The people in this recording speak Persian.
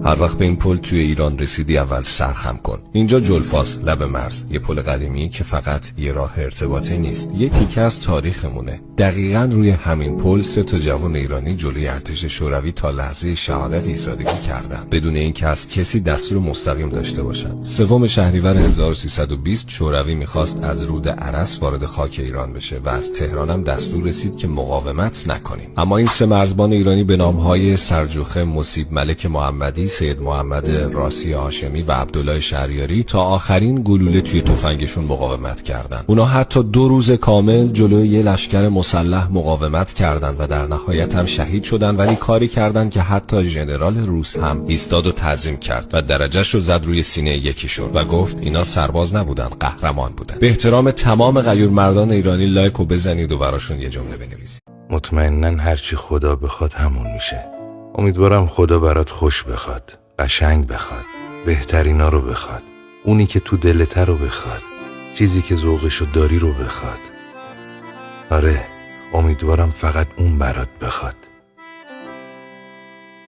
هر وقت به این پل توی ایران رسیدی اول سرخم کن. اینجا جلفاس، لب مرز، یه پل قدیمی که فقط یه راه ارتباطی نیست، یه تیکه از تاریخمونه. دقیقاً روی همین پل 3 جوان ایرانی جلوی ارتش شوروی تا لحظه شهادت ایستادگی کردند، بدون اینکه از کسی دستور مستقیم داشته باشند. 3 شهریور 1320 شوروی می‌خواست از رود ارس وارد خاک ایران بشه و از تهران هم دستور رسید که مقاومت نکنیم. اما این 3 مرزبان ایرانی به نام‌های سرجوخه مصیب ملک محمدی، سید محمد راسی هاشمی و عبدالله شهریاری تا آخرین گلوله توی تفنگشون مقاومت کردند. اونا حتی 2 روز کامل جلوی یه لشکر مسلح مقاومت کردند و در نهایت هم شهید شدن، ولی کاری کردند که حتی ژنرال روس هم ایستاد و تعظیم کرد و درجه‌شو زد روی سینه یکیشون و گفت اینا سرباز نبودن، قهرمان بودن. به احترام تمام غیور مردان ایرانی لایکو بزنید و براشون یه جمله بنویسید. مطمئناً هرچی خدا بخواد همون میشه. امیدوارم خدا برات خوش بخواد، قشنگ بخواد، بهترینا رو بخواد، اونی که تو دلت رو بخواد، چیزی که ذوقشو داری رو بخواد. آره، امیدوارم فقط اون برات بخواد.